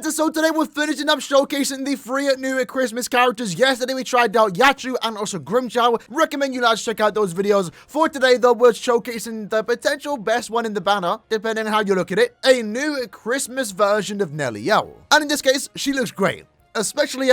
And so today we're finishing up showcasing the 3 new Christmas characters. Yesterday we tried out Yachu and also Grimchow. Recommend you guys check out those videos. For today though, we're showcasing the potential best one in the banner, depending on how you look at it. A new Christmas version of NELLIEL. And in this case, she looks great. Especially,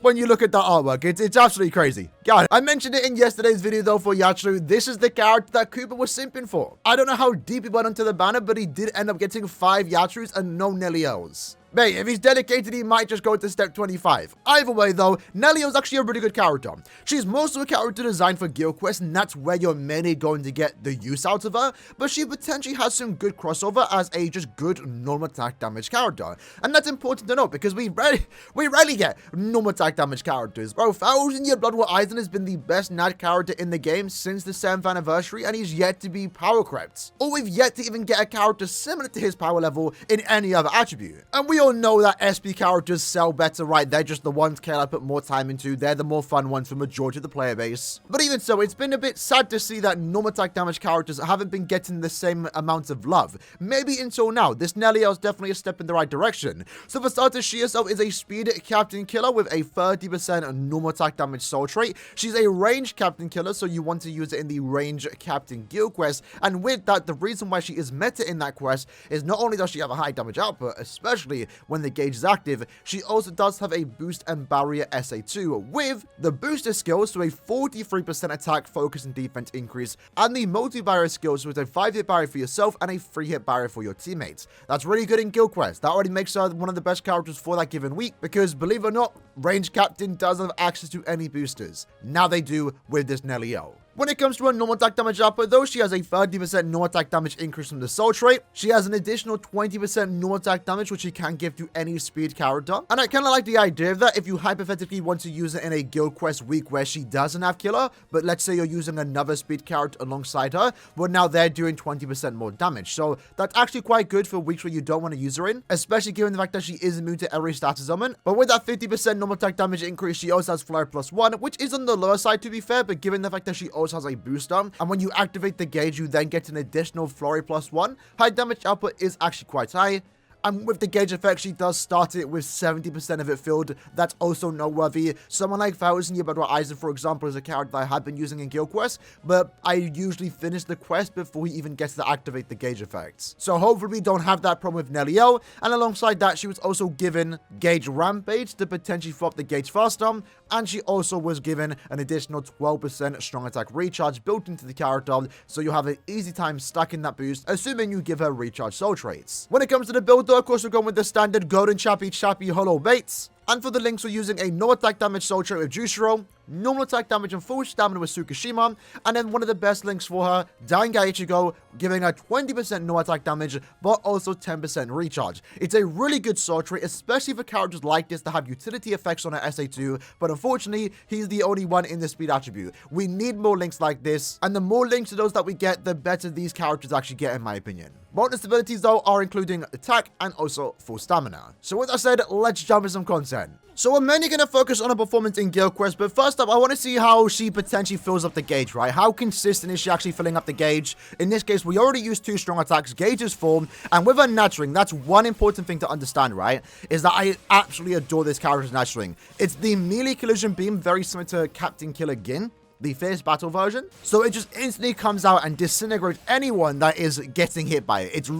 when you look at the artwork, it's absolutely crazy. God, I mentioned it in yesterday's video though for Yachu. This is the character that Cooper was simping for. I don't know how deep he went onto the banner, but he did end up getting 5 Yachus and no NELLIELs. Mate, if he's dedicated, he might just go to step 25. Either way, though, NELLIEL's actually a really good character. She's most of a character designed for Guild Quest, and that's where you're mainly going to get the use out of her, but she potentially has some good crossover as a just good normal attack damage character. And that's important to note, because we rarely get normal attack damage characters. Bro, 1000-Year Blood War Aizen has been the best Nat character in the game since the 7th anniversary, and he's yet to be power crept. Or we've yet to even get a character similar to his power level in any other attribute. And we all know that SP characters sell better, right? They're just the ones I put more time into. They're the more fun ones for majority of the player base. But even so, it's been a bit sad to see that normal attack damage characters haven't been getting the same amount of love. Maybe until now. This NELLIEL is definitely a step in the right direction. So for starters, she herself is a speed captain killer with a 30% normal attack damage soul trait. She's a range captain killer, so you want to use it in the range captain guild quest. And with that, the reason why she is meta in that quest is not only does she have a high damage output, especially when the gauge is active, she also does have a boost and barrier SA2 with the booster skills, so a 43% attack, focus, and defense increase, and the multi-barrier skills with a 5-hit barrier for yourself and a 3-hit barrier for your teammates. That's really good in Guild Quest. That already makes her one of the best characters for that given week, because believe it or not, Range Captain doesn't have access to any boosters. Now they do with this NELLIEL. When it comes to her normal attack damage output though, she has a 30% normal attack damage increase from the soul trait. She has an additional 20% normal attack damage, which she can give to any speed character. And I kind of like the idea of that if you hypothetically want to use it in a guild quest week where she doesn't have killer, but let's say you're using another speed character alongside her, well now they're doing 20% more damage. So that's actually quite good for weeks where you don't want to use her in, especially given the fact that she is immune to every status summon. But with that 50% normal attack damage increase, she also has Flurry +1, which is on the lower side to be fair, but given the fact that she also has a booster, and when you activate the gauge, you then get an additional Flurry +1. High damage output is actually quite high. And with the gauge effect, she does start it with 70% of it filled. That's also noteworthy. Someone like 1000-Year Blood War Aizen, for example, is a character that I have been using in Guild Quest, but I usually finish the quest before he even gets to activate the gauge effects. So hopefully we don't have that problem with NELLIEL. And alongside that, she was also given Gauge Rampage to potentially fill up the gauge faster. And she also was given an additional 12% strong attack recharge built into the character, so you'll have an easy time stacking that boost, assuming you give her recharge soul traits. When it comes to the build though, of course we're going with the standard Golden Chappy Hollow Baits. And for the links, we're using a normal attack damage soul trait with Jushiro, normal attack damage and full stamina with Tsukishima, and then one of the best links for her, Dainga Ichigo, giving her 20% normal attack damage, but also 10% recharge. It's a really good soul trait, especially for characters like this that have utility effects on her SA2, but unfortunately, he's the only one in the speed attribute. We need more links like this, and the more links to those that we get, the better these characters actually get, in my opinion. Bonus abilities though are including attack and also full stamina. So with that said, let's jump into some content. So we're mainly going to focus on her performance in Guild Quest, but first up, I want to see how she potentially fills up the gauge, right? How consistent is she actually filling up the gauge? In this case, we already used 2 strong attacks, gauge is full, and with her nurturing, that's one important thing to understand, right? Is that I absolutely adore this character's nurturing. It's the melee collision beam, very similar to Captain Killer Gin, the Fierce Battle version. So it just instantly comes out and disintegrates anyone that is getting hit by it. It's a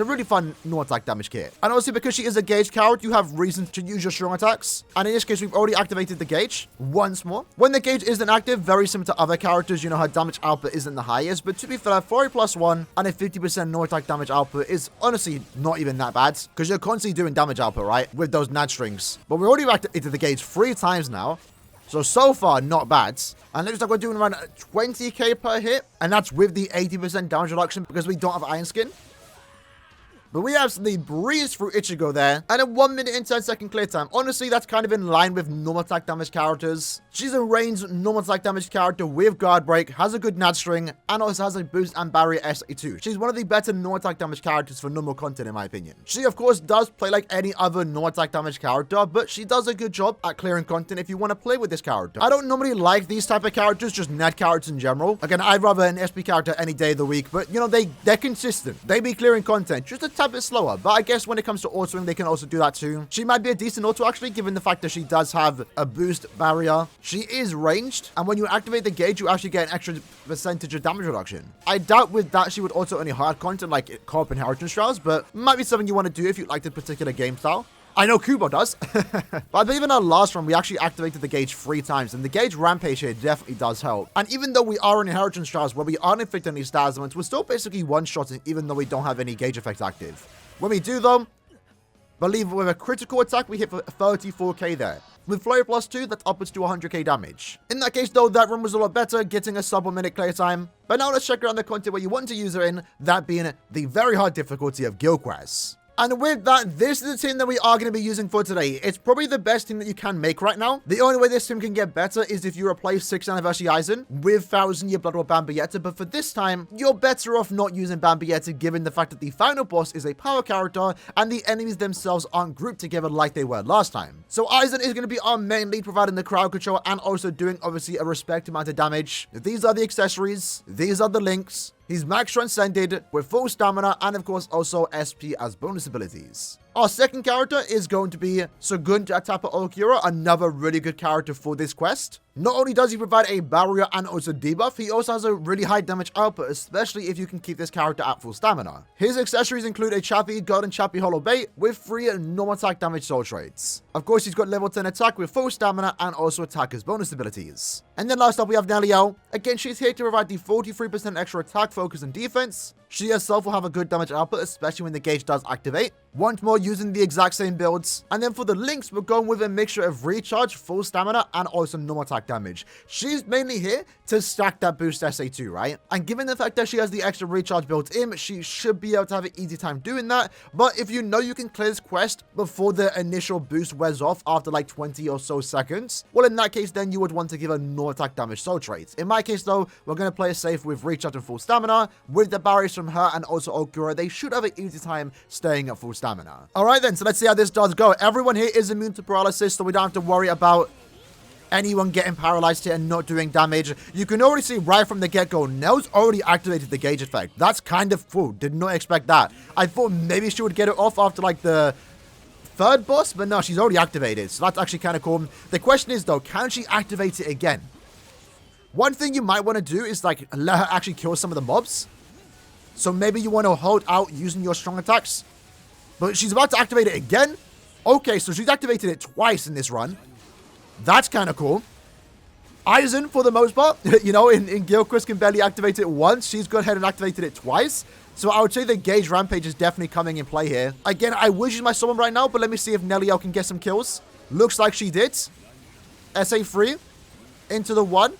really fun no attack damage kit. And obviously because she is a gauge character, you have reason to use your strong attacks. And in this case, we've already activated the gauge once more. When the gauge isn't active, very similar to other characters, you know, her damage output isn't the highest, but to be fair, Flurry +1 and a 50% no attack damage output is honestly not even that bad, because you're constantly doing damage output, right, with those nat strings. But we already activated the gauge 3 times now. So far, not bad. And it looks like we're doing around 20k per hit. And that's with the 80% damage reduction because we don't have Iron Skin. But we absolutely breezed through Ichigo there. And a 1 minute and 10 second clear time. Honestly, that's kind of in line with normal attack damage characters. She's a ranged normal attack damage character with guard break, has a good nat string, and also has a boost and barrier SA2. She's one of the better normal attack damage characters for normal content in my opinion. She of course does play like any other normal attack damage character, but she does a good job at clearing content if you want to play with this character. I don't normally like these type of characters, just net characters in general. Again, I'd rather an SP character any day of the week, but you know, they're consistent. They be clearing content just a tad bit slower, but I guess when it comes to autoing, they can also do that too. She might be a decent auto actually, given the fact that she does have a boost barrier. She is ranged, and when you activate the gauge, you actually get an extra percentage of damage reduction. I doubt with that she would auto any hard content like co-op inheritance trials, but might be something you want to do if you like the particular game style. I know Kubo does. But I believe in our last run, we actually activated the gauge 3 times, and the gauge rampage here definitely does help. And even though we are in inheritance trials where we aren't inflicting any stats elements, we're still basically one-shotting even though we don't have any gauge effects active. When we do though, believe with a critical attack, we hit for 34k there. With Flurry plus 2, that's upwards to 100k damage. In that case though, that run was a lot better, getting a sub 1 minute clear time. But now let's check around the content where you want to use her in, that being the very hard difficulty of Guild Quests. And with that, this is the team that we are going to be using for today. It's probably the best team that you can make right now. The only way this team can get better is if you replace 6th Anniversary Aizen with 1000-year Blood War Bambietta. But for this time, you're better off not using Bambietta, given the fact that the final boss is a power character and the enemies themselves aren't grouped together like they were last time. So Aizen is going to be our main lead, providing the crowd control and also doing obviously a respective amount of damage. These are the accessories. These are the links. He's max transcended with full stamina and of course also SP as bonus abilities. Our second character is going to be Sugunta Tapa Aaroniero, another really good character for this quest. Not only does he provide a barrier and also debuff, he also has a really high damage output, especially if you can keep this character at full stamina. His accessories include a Chappy Golden Chappy Hollow Bait with 3 normal attack damage soul traits. Of course, he's got level 10 attack with full stamina and also attacker's bonus abilities. And then last up we have NELLIEL. Again, she's here to provide the 43% extra attack, focus, and defense. She herself will have a good damage output, especially when the gauge does activate. Once more, using the exact same builds. And then for the links, we're going with a mixture of recharge, full stamina, and also normal attack damage. She's mainly here to stack that boost SA2, right? And given the fact that she has the extra recharge built in, she should be able to have an easy time doing that. But if you know you can clear this quest before the initial boost wears off after like 20 or so seconds, well, in that case, then you would want to give her normal attack damage soul traits. In my case, though, we're going to play it safe with recharge and full stamina. With the barriers from her and also Aaroniero, they should have an easy time staying at full stamina. Alright then, so let's see how this does go. Everyone here is immune to paralysis, so we don't have to worry about anyone getting paralyzed here and not doing damage. You can already see right from the get-go, Nell's already activated the gauge effect. That's kind of cool. Did not expect that. I thought maybe she would get it off after like the 3rd boss, but no, she's already activated. So that's actually kind of cool. The question is though, can she activate it again? One thing you might want to do is like let her actually kill some of the mobs. So maybe you want to hold out using your strong attacks. But she's about to activate it again? Okay, so she's activated it twice in this run. That's kind of cool. Aizen, for the most part, you know, in Guild Quest can barely activate it once. She's gone ahead and activated it twice. So I would say the gauge rampage is definitely coming in play here. Again, I wish use my summon right now, but let me see if NELLIEL can get some kills. Looks like she did. SA3 into the 1.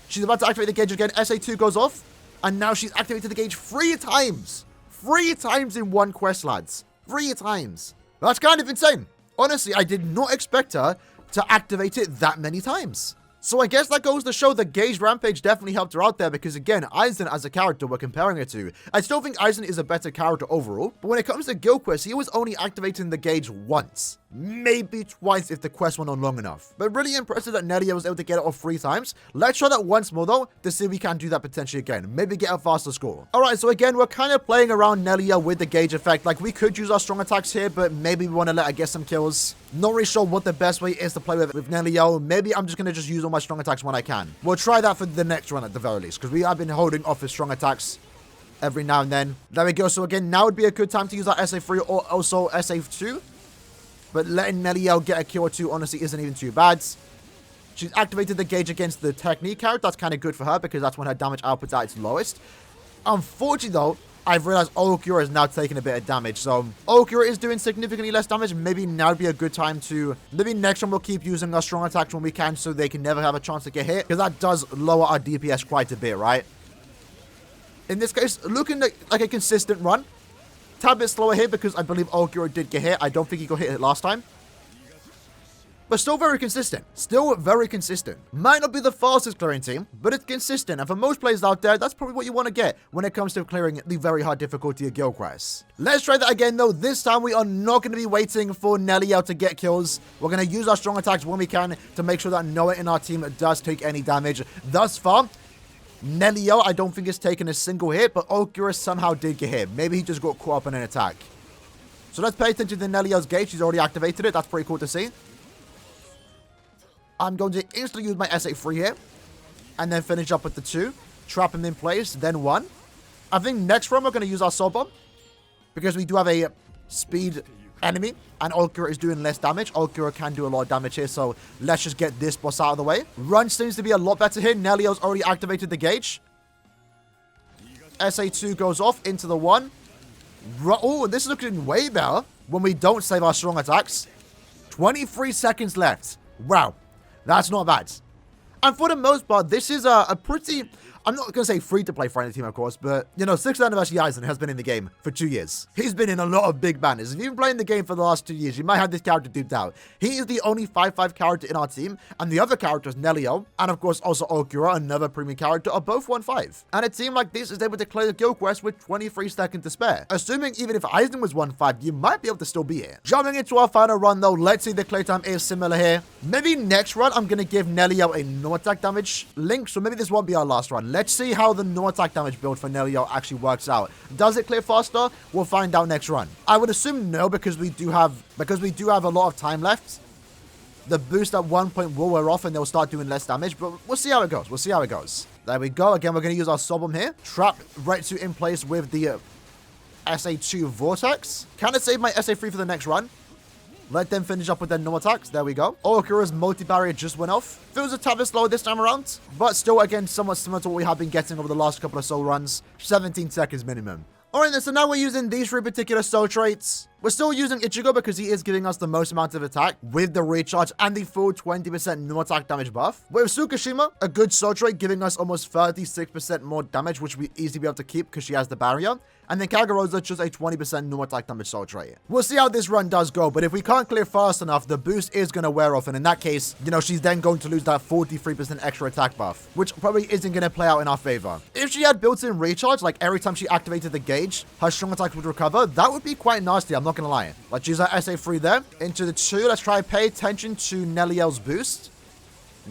She's about to activate the gauge again. SA2 goes off. And now she's activated the gauge 3 times. 3 times in one quest, lads. 3 times. That's kind of insane. Honestly, I did not expect her to activate it that many times. So I guess that goes to show the gauge rampage definitely helped her out there because again, Aizen as a character we're comparing her to. I still think Aizen is a better character overall, but when it comes to Guild Quest, he was only activating the gauge once. Maybe twice if the quest went on long enough. But really impressive that NELLIEL was able to get it off 3 times. Let's try that once more though, to see if we can do that potentially again. Maybe get a faster score. Alright, so again, we're kind of playing around NELLIEL with the gauge effect. Like we could use our strong attacks here, but maybe we want to let her get some kills. Not really sure what the best way is to play with NELLIEL. Maybe I'm just going to just use all my strong attacks when I can. We'll try that for the next run at the very least, because we have been holding off with strong attacks every now and then. There we go. So again, now would be a good time to use our SA3 or also SA2. But letting NELLIEL get a kill or 2 honestly isn't even too bad. She's activated the gauge against the technique character. That's kind of good for her because that's when her damage output's at its lowest. Unfortunately though, I've realized Aaroniero is now taking a bit of damage. So Aaroniero is doing significantly less damage. Maybe now would be a good time to... Maybe next time we'll keep using our strong attacks when we can so they can never have a chance to get hit. Because that does lower our DPS quite a bit, right? In this case, looking like a consistent run. Tad bit slower here because I believe Aaroniero did get hit. I don't think he got hit last time. But still very consistent. Still very consistent. Might not be the fastest clearing team, but it's consistent. And for most players out there, that's probably what you want to get when it comes to clearing the very hard difficulty of Guild Quests. Let's try that again though. This time we are not going to be waiting for NELLIEL to get kills. We're going to use our strong attacks when we can to make sure that no one in our team does take any damage. Thus far, NELLIEL I don't think has taken a single hit, but Aaroniero somehow did get hit. Maybe he just got caught up in an attack. So let's pay attention to NELLIEL's gauge. She's already activated it. That's pretty cool to see. I'm going to instantly use my SA3 here. And then finish up with the 2. Trap him in place, then 1. I think next run we're going to use our Soul Bomb. Because we do have a speed enemy. And Aaroniero is doing less damage. Aaroniero can do a lot of damage here. So let's just get this boss out of the way. Run seems to be a lot better here. NELLIEL's already activated the gauge. SA2 goes off into the 1. Oh, this is looking way better when we don't save our strong attacks. 23 seconds left. Wow. That's not bad. And for the most part, this is a pretty... I'm not going to say free-to-play friendly team, of course, but, you know, 6th Anniversary Aizen has been in the game for 2 years. He's been in a lot of big banners. If you've been playing the game for the last 2 years, you might have this character duped out. He is the only 5/5 character in our team, and the other characters, NELLIEL, and of course also Aaroniero, another premium character, are both 1/5. And a team like this is able to clear the guild quest with 23 seconds to spare. Assuming even if Aizen was 1/5, you might be able to still be here. Jumping into our final run though, let's see the clear time is similar here. Maybe next run, I'm going to give NELLIEL a no attack damage link, so maybe this won't be our last run. Let's see how the no attack damage build for NELLIEL actually works out. Does it clear faster? We'll find out next run. I would assume no, because we do have a lot of time left. The boost at one point will wear off and they'll start doing less damage, but we'll see how it goes. We'll see how it goes. There we go. Again, we're going to use our Soul Bomb here. Trap Retsu in place with the SA2 Vortex. Can I save my SA3 for the next run? Let them finish up with their no attacks. There we go. Aarionero's multi-barrier just went off. Feels a tad bit slower this time around, but still, again, somewhat similar to what we have been getting over the last couple of soul runs. 17 seconds minimum. Alright then, so now we're using these 3 particular soul traits. We're still using Ichigo because he is giving us the most amount of attack with the recharge and the full 20% no attack damage buff. With Tsukishima, a good soul trait giving us almost 36% more damage, which we easily be able to keep because she has the barrier. And then Kagura's just a 20% no attack damage soul trait. We'll see how this run does go, but if we can't clear fast enough, the boost is going to wear off. And in that case, you know, she's then going to lose that 43% extra attack buff, which probably isn't going to play out in our favor. If she had built-in recharge, like every time she activated the gauge, her strong attack would recover, that would be quite nasty, I'm not going to lie. Let's use our SA3 there. Into the 2, let's try and pay attention to NELLIEL's boost.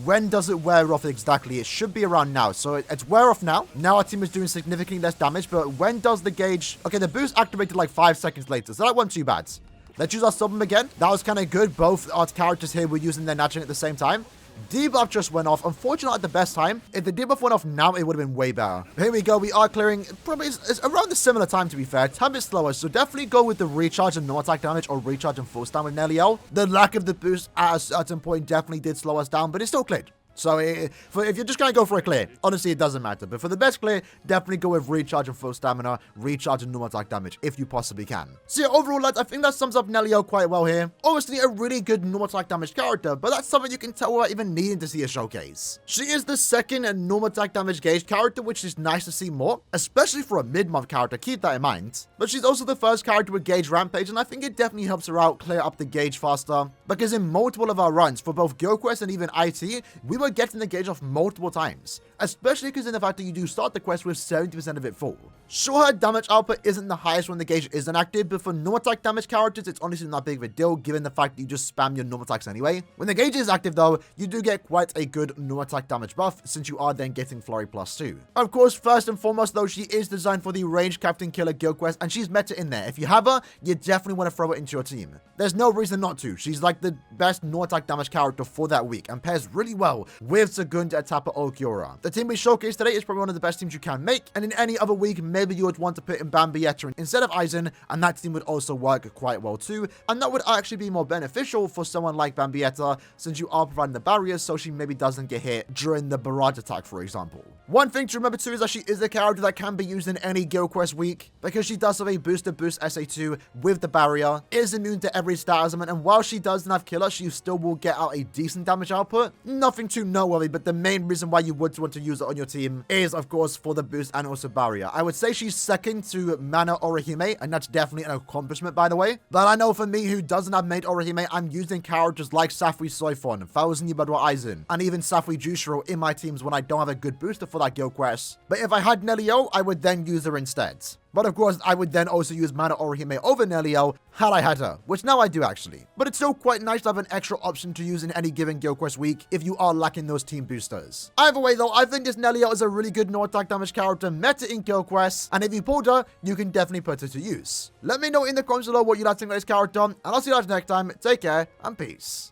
When does it wear off exactly? It should be around now. So it's wear off now. Now our team is doing significantly less damage, but when does the gauge... Okay, the boost activated like 5 seconds later, so that wasn't too bad. Let's use our Soul Bomb again. That was kind of good. Both our characters here were using their natural at the same time. Debuff just went off. Unfortunately, at the best time. If the debuff went off now, it would have been way better. Here we go. We are clearing. Probably it's around the similar time, to be fair. A bit slower. So definitely go with the recharge and no attack damage or recharge and full stun with NELLIEL. The lack of the boost at a certain point definitely did slow us down, but it's still cleared. So if you're just going to go for a clear, honestly, it doesn't matter. But for the best clear, definitely go with recharge and full stamina, recharge and no attack damage, if you possibly can. So yeah, overall, lads, I think that sums up NELLIEL quite well here. Obviously, a really good no attack damage character, but that's something you can tell without even needing to see a showcase. She is the second no attack damage gauge character, which is nice to see more, especially for a mid-month character, keep that in mind. But she's also the first character with gauge rampage, and I think it definitely helps her out clear up the gauge faster, because in multiple of our runs, for both GoQuest and even IT, we were getting the gauge off multiple times, especially because in the fact that you do start the quest with 70% of it full. Sure, her damage output isn't the highest when the gauge isn't active, but for no attack damage characters, it's honestly not big of a deal given the fact that you just spam your normal attacks anyway. When the gauge is active though, you do get quite a good no attack damage buff since you are then getting Flurry plus 2. Of course, first and foremost though, she is designed for the ranged Captain Killer guild quest and she's meta in there. If you have her, you definitely want to throw it into your team. There's no reason not to. She's like the best no attack damage character for that week and pairs really well with Segunda Etapa Aaroniero. The team we showcased today is probably one of the best teams you can make, and in any other week, maybe you would want to put in Bambietta instead of Aizen, and that team would also work quite well too, and that would actually be more beneficial for someone like Bambietta, since you are providing the barriers so she maybe doesn't get hit during the barrage attack, for example. One thing to remember too is that she is a character that can be used in any guild quest week, because she does have a boosted boost SA2 with the barrier, is immune to every stat element, and while she doesn't have killer, she still will get out a decent damage output. Nothing too noteworthy, but the main reason why you would want to use it on your team is, of course, for the boost and also barrier. I would say she's second to Mana Orihime, and that's definitely an accomplishment, by the way. But I know for me, who doesn't have mate Orihime, I'm using characters like Safui Soifon, Thousand Yibadwa Aizen, and even Safui Jushiro in my teams when I don't have a good booster for that guild quest. But if I had NELLIEL, I would then use her instead. But of course, I would then also use Mana Orihime over NELLIEL had I had her, which now I do actually. But it's still quite nice to have an extra option to use in any given Guild Quest week if you are lacking those team boosters. Either way though, I think this NELLIEL is a really good no attack damage character meta in Guild Quests, and if you pulled her, you can definitely put her to use. Let me know in the comments below what you like to think about this character, and I'll see you guys next time. Take care, and peace.